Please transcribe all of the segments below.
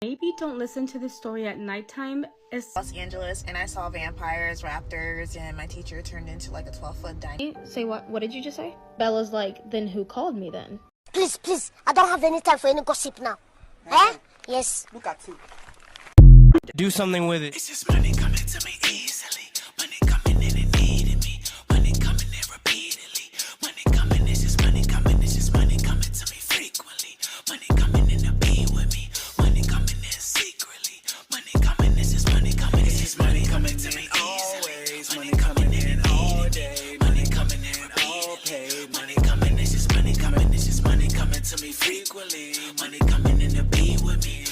Maybe don't listen to this story at nighttime. Los Angeles, and I saw vampires, raptors, and my teacher turned into like a 12-foot dinosaur. Say what? What did you just say? Bella's like, then who called me then? Please, I don't have any time for any gossip now. Eh? Yes. Look at you. Do something with it. It's just money coming to me easily. Money coming in and needing me. Money coming in repeatedly. Money coming, it's just money coming. It's just money coming to me frequently. Money coming in to be with me. Money coming in secretly. Money coming, it's just money coming. It's just money coming to me always. Money coming in all day. Money coming in all paid. Money coming, it's just money coming. It's just money coming to me frequently. Money coming in to be with me.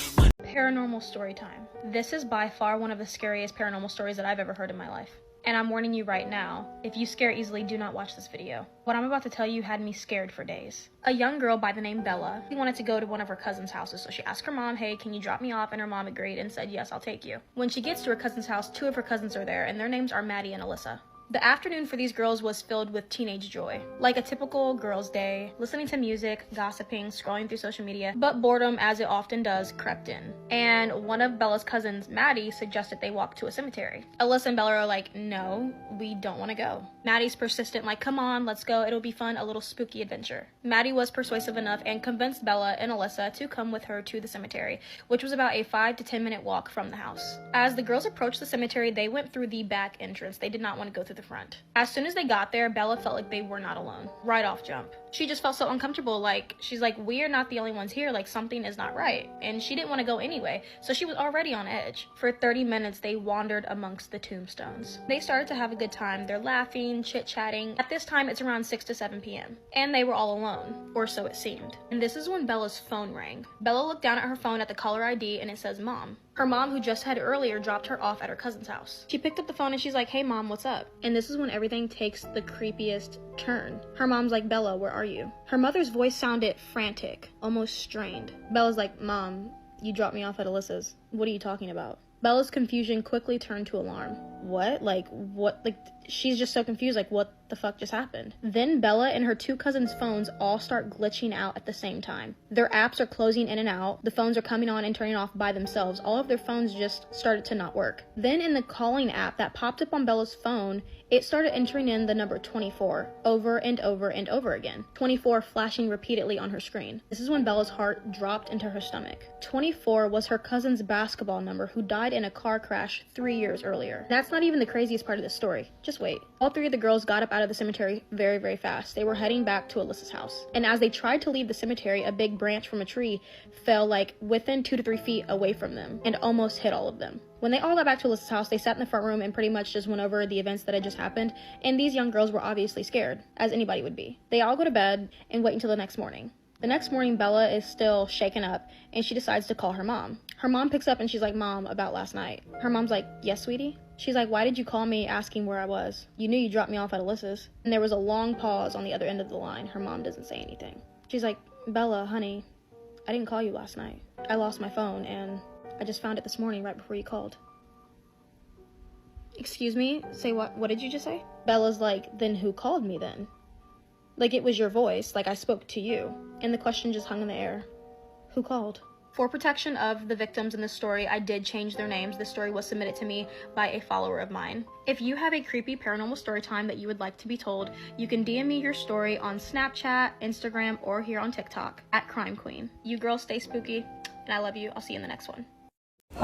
Paranormal story time. This is by far one of the scariest paranormal stories that I've ever heard in my life. And I'm warning you right now, if you scare easily, do not watch this video. What I'm about to tell you had me scared for days. A young girl by the name Bella, she wanted to go to one of her cousin's houses, so she asked her mom, hey, can you drop me off? And her mom agreed and said, yes, I'll take you. When she gets to her cousin's house, two of her cousins are there, and their names are Maddie and Alyssa. The afternoon for these girls was filled with teenage joy. Like a typical girls' day, listening to music, gossiping, scrolling through social media, but boredom, as it often does, crept in. And one of Bella's cousins, Maddie, suggested they walk to a cemetery. Alyssa and Bella are like, no, we don't want to go. Maddie's persistent, like, come on, let's go, it'll be fun, a little spooky adventure. Maddie was persuasive enough and convinced Bella and Alyssa to come with her to the cemetery, which was about a 5 to 10 minute walk from the house. As the girls approached the cemetery, they went through the back entrance. They did not want to go through the front. As soon as they got there, Bella felt like they were not alone. Right off jump. She just felt so uncomfortable, like, she's like, we are not the only ones here, like, something is not right. And she didn't want to go anyway, so she was already on edge. For 30 minutes, they wandered amongst the tombstones. They started to have a good time. They're laughing, chit-chatting. At this time, it's around 6 to 7 p.m. And they were all alone, or so it seemed. And this is when Bella's phone rang. Bella looked down at her phone at the caller ID, and it says, Mom. Her mom, who just had earlier, dropped her off at her cousin's house. She picked up the phone and she's like, hey mom, what's up? And this is when everything takes the creepiest turn. Her mom's like, Bella, where are you? Her mother's voice sounded frantic, almost strained. Bella's like, Mom, you dropped me off at Alyssa's. What are you talking about? Bella's confusion quickly turned to alarm. What? Like, what? Like, she's just so confused, like, what the fuck just happened? Then Bella and her two cousins' phones all start glitching out at the same time. Their apps are closing in and out. The phones are coming on and turning off by themselves. All of their phones just started to not work. Then in the calling app that popped up on Bella's phone, it started entering in the number 24 over and over and over again. 24 flashing repeatedly on her screen. This is when Bella's heart dropped into her stomach. 24 was her cousin's basketball number who died in a car crash 3 years earlier. That's not even the craziest part of this story. Just wait. All three of the girls got up out of the cemetery very, very fast. They were heading back to Alyssa's house. And as they tried to leave the cemetery, a big branch from a tree fell like within 2 to 3 feet away from them and almost hit all of them. When they all got back to Alyssa's house, they sat in the front room and pretty much just went over the events that had just happened, and these young girls were obviously scared, as anybody would be. They all go to bed and wait until the next morning. The next morning, Bella is still shaken up, and she decides to call her mom. Her mom picks up and she's like, Mom, about last night. Her mom's like, yes, sweetie? She's like, why did you call me asking where I was? You knew you dropped me off at Alyssa's. And there was a long pause on the other end of the line. Her mom doesn't say anything. She's like, Bella, honey, I didn't call you last night. I lost my phone, and I just found it this morning right before you called. Excuse me? Say what? What did you just say? Bella's like, then who called me then? Like, it was your voice, like I spoke to you. And the question just hung in the air. Who called? For protection of the victims in this story, I did change their names. This story was submitted to me by a follower of mine. If you have a creepy paranormal story time that you would like to be told, you can DM me your story on Snapchat, Instagram, or here on TikTok at Crime Queen. You girls stay spooky, and I love you. I'll see you in the next one.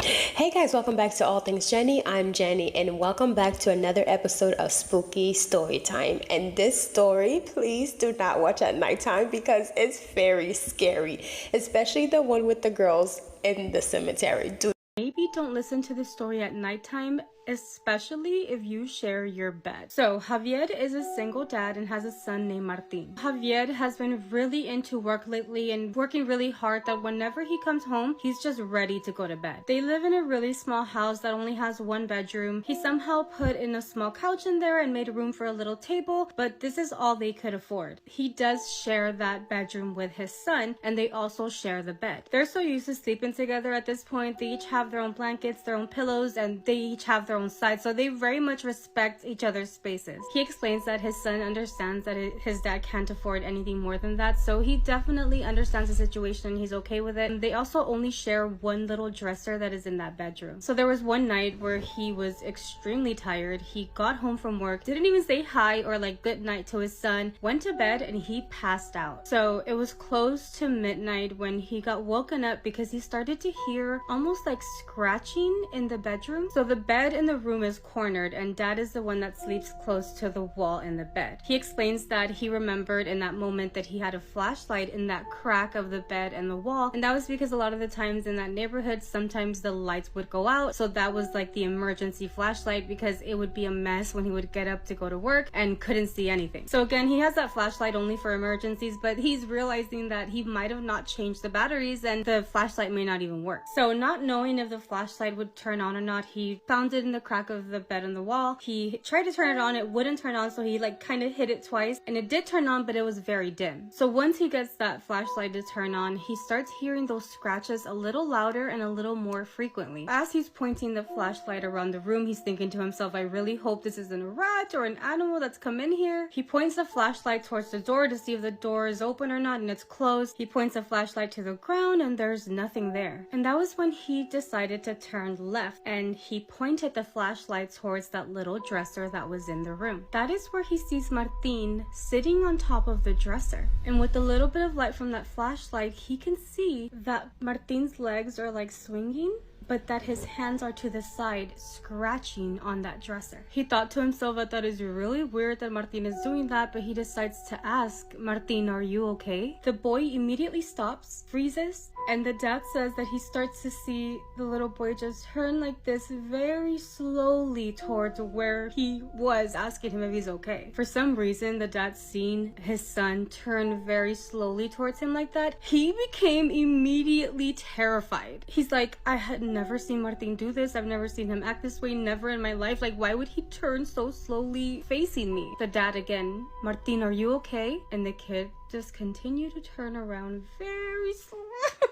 Hey guys, welcome back to All Things Jenny. I'm Jenny, and welcome back to another episode of Spooky Story Time. And this story, please do not watch at nighttime because it's very scary, especially the one with the girls in the cemetery. Maybe don't listen to this story at nighttime, especially if you share your bed. So Javier is a single dad and has a son named Martin. Javier has been really into work lately and working really hard that whenever he comes home, he's just ready to go to bed. They live in a really small house that only has 1 bedroom. He somehow put in a small couch in there and made room for a little table, but this is all they could afford. He does share that bedroom with his son, and they also share the bed. They're so used to sleeping together at this point. They each have their own blankets, their own pillows, and they each have their own side, so they very much respect each other's spaces. He explains that his son understands that his dad can't afford anything more than that, so he definitely understands the situation and he's okay with it. And they also only share one little dresser that is in that bedroom. So there was one night where he was extremely tired. He got home from work, didn't even say hi or like good night to his son, went to bed, and he passed out. So it was close to midnight when he got woken up because he started to hear almost like scratching in the bedroom. So the bed in the room is cornered and dad is the one that sleeps close to the wall in the bed. He explains that he remembered in that moment that he had a flashlight in that crack of the bed and the wall, and that was because a lot of the times in that neighborhood sometimes the lights would go out, so that was like the emergency flashlight because it would be a mess when he would get up to go to work and couldn't see anything. So again, he has that flashlight only for emergencies, but he's realizing that he might have not changed the batteries and the flashlight may not even work. So not knowing if the flashlight would turn on or not, he found it in the crack of the bed and the wall. He tried to turn it on, it wouldn't turn on, so he like kind of hit it twice and it did turn on, but it was very dim. So once he gets that flashlight to turn on, he starts hearing those scratches a little louder and a little more frequently. As he's pointing the flashlight around the room, he's thinking to himself, I really hope this isn't a rat or an animal that's come in here. He points the flashlight towards the door to see if the door is open or not, and it's closed. He points the flashlight to the ground and there's nothing there. And that was when he decided to turn left and he pointed the flashlight towards that little dresser that was in the room. That is where he sees Martin sitting on top of the dresser. And with a little bit of light from that flashlight, he can see that Martin's legs are like swinging, but that his hands are to the side scratching on that dresser. He thought to himself that is really weird that Martin is doing that, but he decides to ask, Martin, are you okay? The boy immediately stops, freezes, and the dad says that he starts to see the little boy just turn like this very slowly towards where he was, asking him if he's okay. For some reason, the dad seeing his son turn very slowly towards him like that, he became immediately terrified. He's like, I had never seen Martin do this. I've never seen him act this way, never in my life. Like, why would he turn so slowly facing me? The dad again, Martin, are you okay? And the kid just continued to turn around very slowly.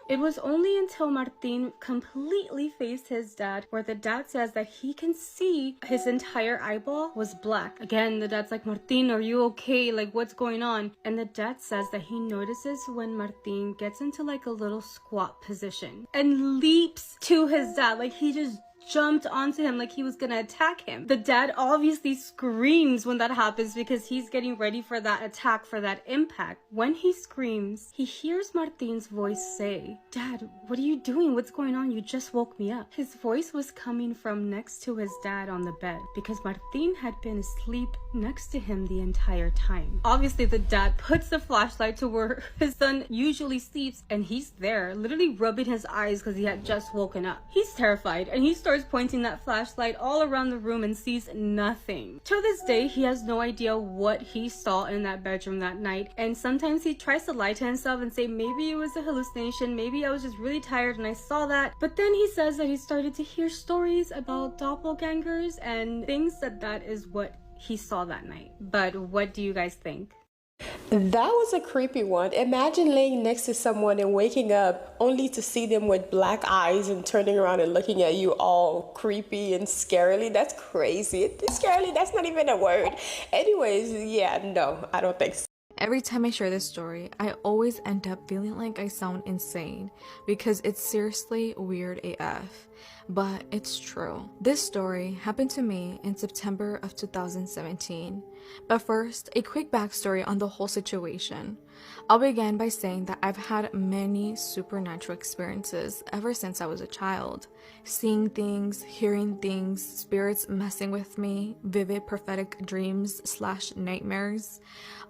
It was only until Martin completely faced his dad where the dad says that he can see his entire eyeball was black. Again, the dad's like, Martin, are you okay? Like, what's going on? And the dad says that he notices when Martin gets into like a little squat position and leaps to his dad. Like, he just jumped onto him like he was gonna attack him. The dad obviously screams when that happens because he's getting ready for that attack, for that impact. When he screams, he hears Martin's voice say, Dad, what are you doing? What's going on? You just woke me up. His voice was coming from next to his dad on the bed because Martin had been asleep next to him the entire time. Obviously, the dad puts the flashlight to where his son usually sleeps and he's there, literally rubbing his eyes because he had just woken up. He's terrified and he starts pointing that flashlight all around the room and sees nothing. To this day, he has no idea what he saw in that bedroom that night, and sometimes he tries to lie to himself and say maybe it was a hallucination, maybe I was just really tired and I saw that. But then he says that he started to hear stories about doppelgangers and things that is what he saw that night. But what do you guys think? That was a creepy one. Imagine laying next to someone and waking up only to see them with black eyes and turning around and looking at you all creepy and scarily. That's crazy. Scarily, that's not even a word. Anyways, yeah, no, I don't think so. Every time I share this story, I always end up feeling like I sound insane because it's seriously weird AF. But it's true. This story happened to me in September of 2017. But first, a quick backstory on the whole situation. I'll begin by saying that I've had many supernatural experiences ever since I was a child. Seeing things, hearing things, spirits messing with me, vivid prophetic dreams / nightmares.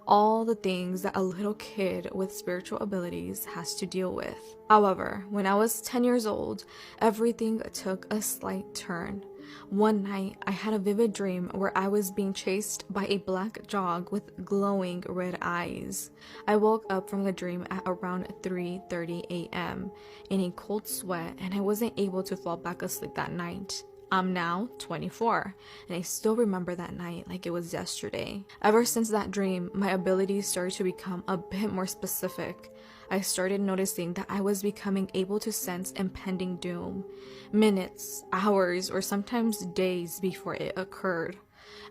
All the things that a little kid with spiritual abilities has to deal with. However, when I was 10 years old, everything took a slight turn. One night, I had a vivid dream where I was being chased by a black dog with glowing red eyes. I woke up from the dream at around 3:30 a.m. in a cold sweat, and I wasn't able to fall back asleep that night. I'm now 24, and I still remember that night like it was yesterday. Ever since that dream, my abilities started to become a bit more specific. I started noticing that I was becoming able to sense impending doom, minutes, hours, or sometimes days before it occurred.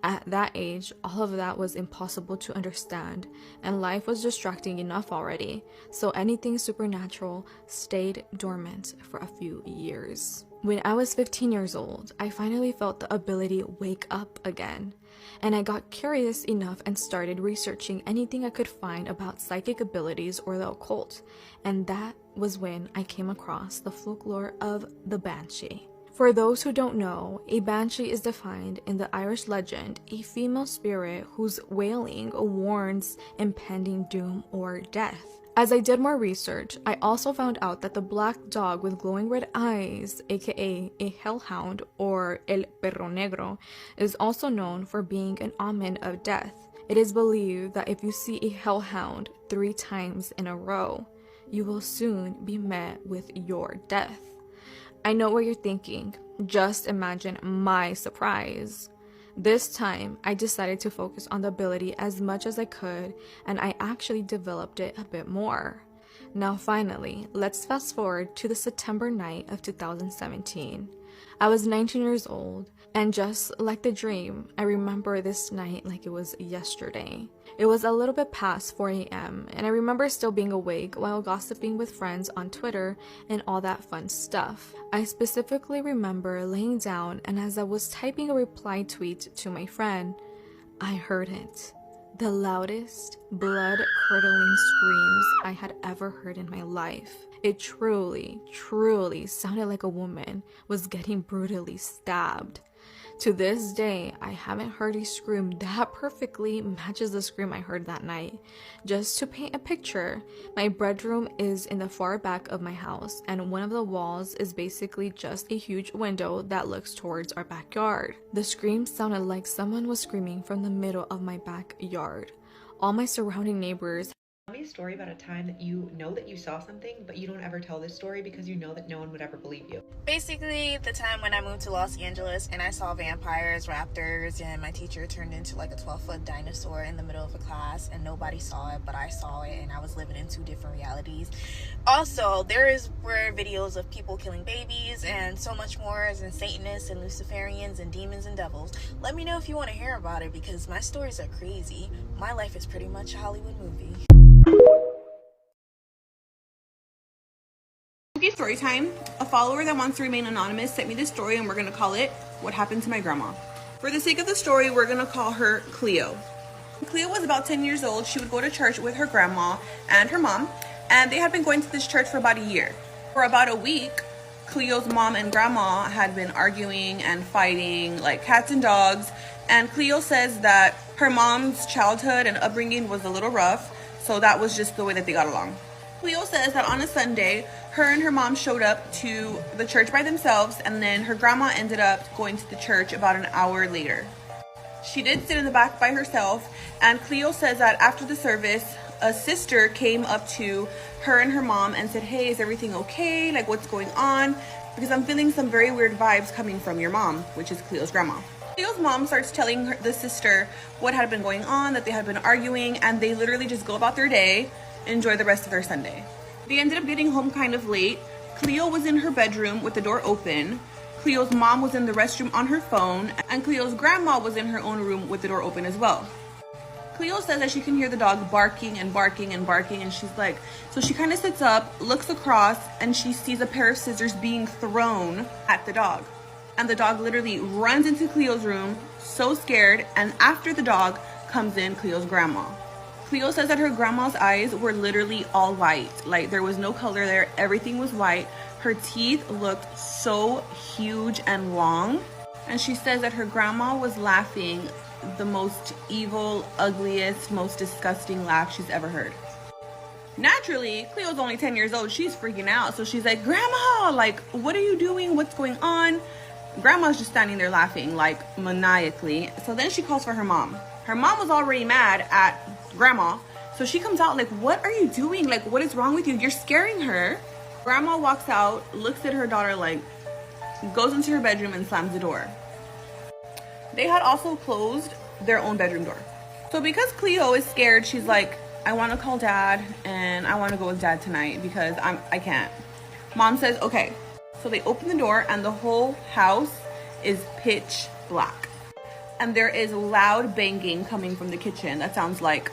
At that age, all of that was impossible to understand, and life was distracting enough already, so anything supernatural stayed dormant for a few years. When I was 15 years old, I finally felt the ability to wake up again, and I got curious enough and started researching anything I could find about psychic abilities or the occult, and that was when I came across the folklore of the Banshee. For those who don't know, a banshee is defined in the Irish legend a female spirit whose wailing warns impending doom or death. As I did more research, I also found out that the black dog with glowing red eyes, aka a hellhound or el perro negro, is also known for being an omen of death. It is believed that if you see a hellhound 3 times in a row, you will soon be met with your death. I know what you're thinking. Just imagine my surprise. This time, I decided to focus on the ability as much as I could, and I actually developed it a bit more. Now finally, let's fast forward to the September night of 2017. I was 19 years old, and just like the dream, I remember this night like it was yesterday. It was a little bit past 4 a.m., and I remember still being awake while gossiping with friends on Twitter and all that fun stuff. I specifically remember laying down, and as I was typing a reply tweet to my friend, I heard it. The loudest, blood-curdling screams I had ever heard in my life. It truly, truly sounded like a woman was getting brutally stabbed. To this day, I haven't heard a scream that perfectly matches the scream I heard that night. Just to paint a picture, my bedroom is in the far back of my house, and one of the walls is basically just a huge window that looks towards our backyard. The scream sounded like someone was screaming from the middle of my backyard. All my surrounding neighbors. Tell me a story about a time that you know that you saw something, but you don't ever tell this story because you know that no one would ever believe you. Basically, the time when I moved to Los Angeles and I saw vampires, raptors, and my teacher turned into like a 12-foot dinosaur in the middle of a class, and nobody saw it, but I saw it, and I was living in 2 different realities. Also, were videos of people killing babies and so much more, as in Satanists and Luciferians and demons and devils. Let me know if you want to hear about it, because my stories are crazy. My life is pretty much a Hollywood movie. Okay, story time. A follower that wants to remain anonymous sent me this story, and we're going to call it What Happened to My Grandma. For the sake of the story, we're going to call her Cleo. Cleo was about 10 years old. She would go to church with her grandma and her mom, and they had been going to this church for about a year. For about a week, Cleo's mom and grandma had been arguing and fighting like cats and dogs, and Cleo says that her mom's childhood and upbringing was a little rough, so that was just the way that they got along. Cleo says that on a Sunday, her and her mom showed up to the church by themselves, and then her grandma ended up going to the church about an hour later. She did sit in the back by herself, and Cleo says that after the service, a sister came up to her and her mom and said, "Hey, is everything okay? Like, what's going on? Because I'm feeling some very weird vibes coming from your mom," which is Cleo's grandma. Cleo's mom starts telling the sister what had been going on, that they had been arguing, and they literally just go about their day, enjoy the rest of their Sunday. They ended up getting home kind of late. Cleo was in her bedroom with the door open. Cleo's mom was in the restroom on her phone, and Cleo's grandma was in her own room with the door open as well. Cleo says that she can hear the dog barking and barking and barking, and she's like, so she kind of sits up, looks across, and she sees a pair of scissors being thrown at the dog. And the dog literally runs into Cleo's room, so scared, and after the dog comes in Cleo's grandma. Cleo says that her grandma's eyes were literally all white. Like, there was no color there, everything was white. Her teeth looked so huge and long. And she says that her grandma was laughing the most evil, ugliest, most disgusting laugh she's ever heard. Naturally, Cleo's only 10 years old. She's freaking out. So she's like, "Grandma, like, what are you doing? What's going on?" Grandma's just standing there laughing, like, maniacally. So then she calls for her mom. Her mom was already mad at grandma. So she comes out like, "What are you doing? Like, what is wrong with you? You're scaring her." Grandma walks out, looks at her daughter, like, goes into her bedroom and slams the door. They had also closed their own bedroom door. So because Cleo is scared, she's like, I want to call dad and I want to go with dad tonight because I can't. Mom says, okay. So they open the door and the whole house is pitch black. And there is loud banging coming from the kitchen that sounds like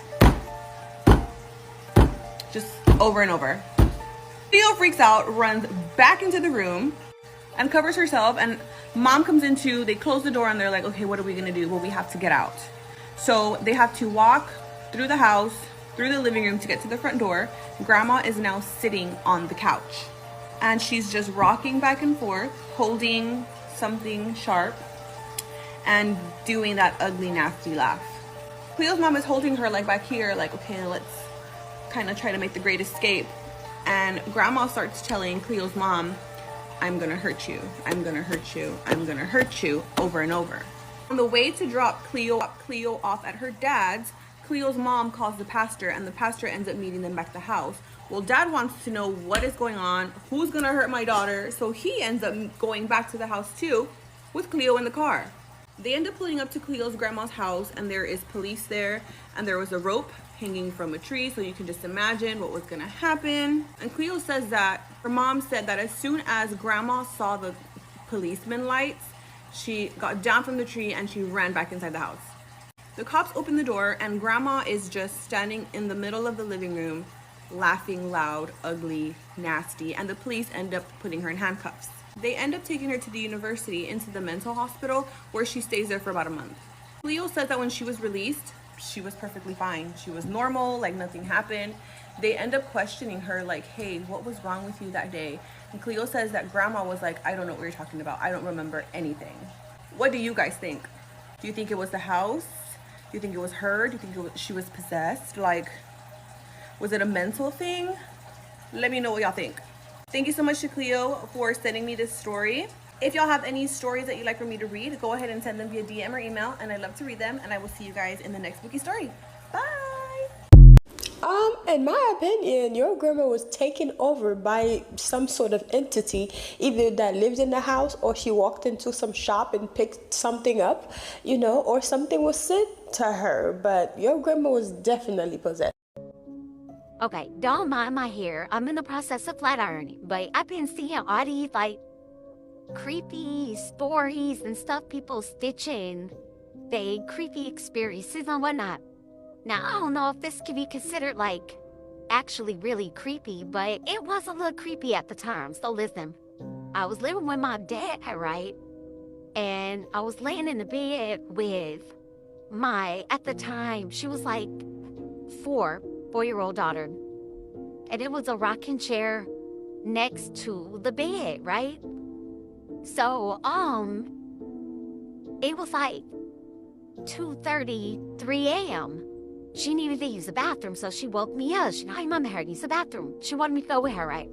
just over and over. Cleo freaks out, runs back into the room and covers herself, and mom comes in too. They close the door and they're like, okay, what are we gonna do? Well, we have to get out. So they have to walk through the house, through the living room to get to the front door. Grandma is now sitting on the couch and she's just rocking back and forth, holding something sharp and doing that ugly, nasty laugh. Cleo's mom is holding her like back here, like, okay, let's kind of try to make the great escape. And grandma starts telling Cleo's mom, I'm gonna hurt you, I'm gonna hurt you, I'm gonna hurt you, over and over. On the way to drop Cleo off at her dad's, Cleo's mom calls the pastor and the pastor ends up meeting them back at the house. Well, dad wants to know what is going on, who's gonna hurt my daughter, so he ends up going back to the house too with Cleo in the car. They end up pulling up to Cleo's grandma's house and there is police there and there was a rope hanging from a tree, so you can just imagine what was gonna happen. And Cleo says that her mom said that as soon as grandma saw the policeman lights, she got down from the tree and she ran back inside the house. The cops open the door and grandma is just standing in the middle of the living room, laughing loud, ugly, nasty, and the police end up putting her in handcuffs. They end up taking her to the university, into the mental hospital, where she stays there for about a month. Cleo says that when she was released, she was perfectly fine. She was normal, like nothing happened. They end up questioning her like, hey, what was wrong with you that day? And Cleo says that grandma was like, I don't know what you're talking about. I don't remember anything. What do you guys think? Do you think it was the house? Do you think it was her? Do you think she was possessed? Like, was it a mental thing? Let me know what y'all think. Thank you so much to Cleo for sending me this story. If y'all have any stories that you'd like for me to read, go ahead and send them via DM or email, and I love to read them, and I will see you guys in the next spooky story. Bye! In my opinion, your grandma was taken over by some sort of entity, either that lived in the house or she walked into some shop and picked something up, you know, or something was sent to her. But your grandma was definitely possessed. Okay, don't mind my hair. I'm in the process of flat ironing, but I've been seeing all these like creepy stories and stuff, people stitching they creepy experiences and whatnot. Now, I don't know if this could be considered like actually really creepy, but it was a little creepy at the time. So listen, I was living with my dad, right? And I was laying in the bed with my, at the time, she was like four-year-old daughter. And it was a rocking chair next to the bed, right? So, it was like 2:30, 3 a.m. She needed to use the bathroom, so she woke me up. She, hey, mama, I heard you use the bathroom. She wanted me to go with her, right?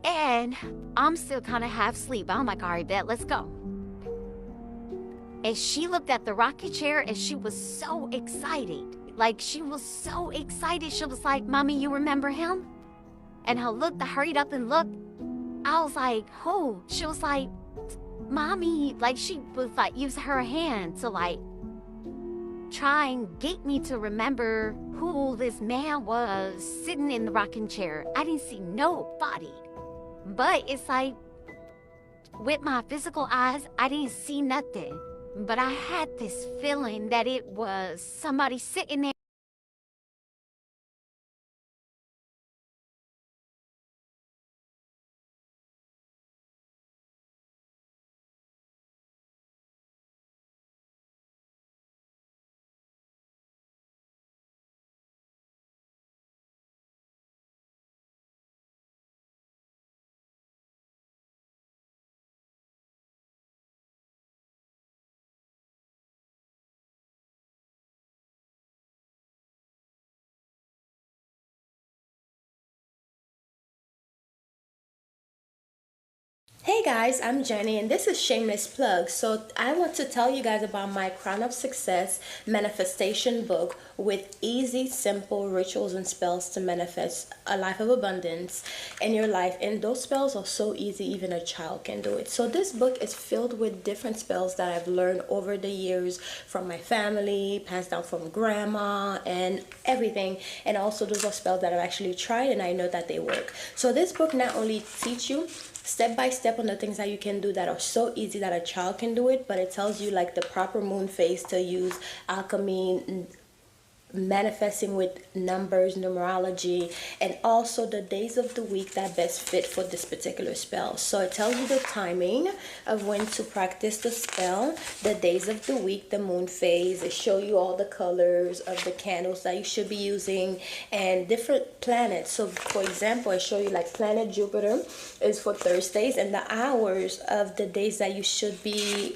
And I'm still kind of half asleep. I'm like, all right, bet, let's go. And she looked at the rocking chair and she was so excited. Like, she was so excited. She was like, Mommy, you remember him? And I looked, I hurried up and looked. I was like, who? She was like, Mommy, like she was like, use her hand to like, try and get me to remember who this man was sitting in the rocking chair. I didn't see nobody. But it's like, with my physical eyes, I didn't see nothing. But I had this feeling that it was somebody sitting there. Hey guys, I'm Jenny and this is Shameless Plug. So I want to tell you guys about my Crown of Success manifestation book with easy, simple rituals and spells to manifest a life of abundance in your life. And those spells are so easy, even a child can do it. So this book is filled with different spells that I've learned over the years from my family, passed down from grandma and everything. And also those are spells that I've actually tried and I know that they work. So this book not only teaches you step by step on the things that you can do that are so easy that a child can do it, but it tells you like the proper moon phase to use, alchemy, manifesting with numbers, numerology, and also the days of the week that best fit for this particular spell. So it tells you the timing of when to practice the spell, the days of the week, the moon phase. It shows you all the colors of the candles that you should be using and different planets. So for example, I show you like planet Jupiter is for Thursdays and the hours of the days that you should be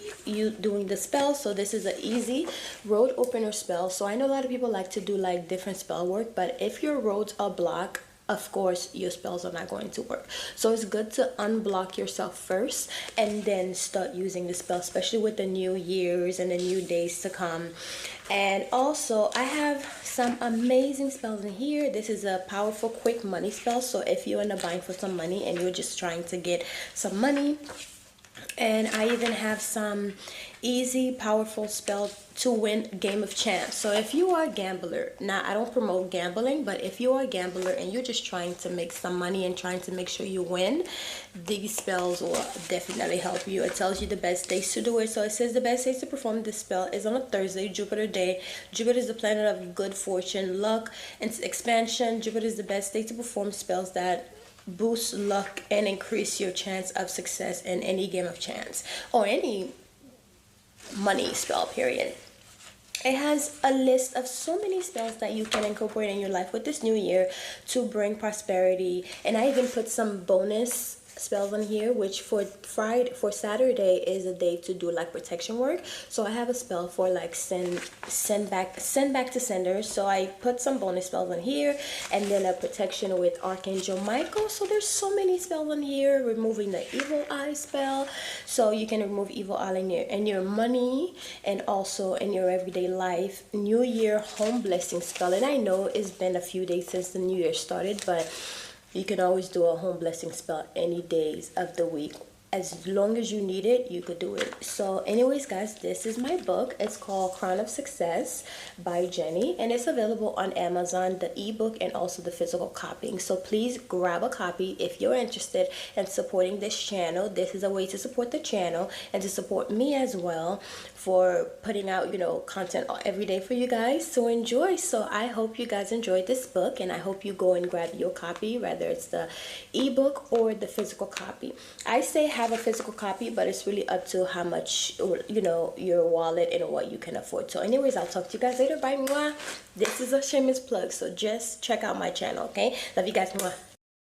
doing the spell. So this is an easy road opener spell. So I know a lot of people like to do like different spell work, but if your roads are blocked, of course your spells are not going to work. So it's good to unblock yourself first and then start using the spell, especially with the new years and the new days to come. And also I have some amazing spells in here. This is a powerful quick money spell. So if you're in a bind for some money and you're just trying to get some money, and I even have some easy powerful spell to win game of chance. So if you are a gambler, now I don't promote gambling, but if you are a gambler and you're just trying to make some money and trying to make sure you win, these spells will definitely help you. It tells you the best days to do it. So it says the best days to perform this spell is on a Thursday, Jupiter day. Jupiter is the planet of good fortune, luck, and expansion. Jupiter is the best day to perform spells that boost luck and increase your chance of success in any game of chance or any money spell, period. It has a list of so many spells that you can incorporate in your life with this new year to bring prosperity. And I even put some bonus spells on here, which for Saturday is a day to do like protection work. So I have a spell for like send back to senders. So I put some bonus spells on here, and then a protection with Archangel Michael. So there's so many spells on here. Removing the evil eye spell, so you can remove evil eye in your money and also in your everyday life. New Year home blessing spell, and I know it's been a few days since the new year started, but you can always do a home blessing spell any days of the week. As long as you need it, you could do it. So anyways, guys, this is my book. It's called Crown of Success by Jenny, and it's available on Amazon, the ebook and also the physical copying. So please grab a copy if you're interested in supporting this channel. This is a way to support the channel and to support me as well for putting out, you know, content every day for you guys to enjoy. So I hope you guys enjoyed this book, and I hope you go and grab your copy, whether it's the ebook or the physical copy. I say have a physical copy, but it's really up to how much, you know, your wallet and what you can afford. So anyways, I'll talk to you guys later. Bye. Mwah. This is a shameless plug, so just check out my channel, okay? Love you guys. Mwah.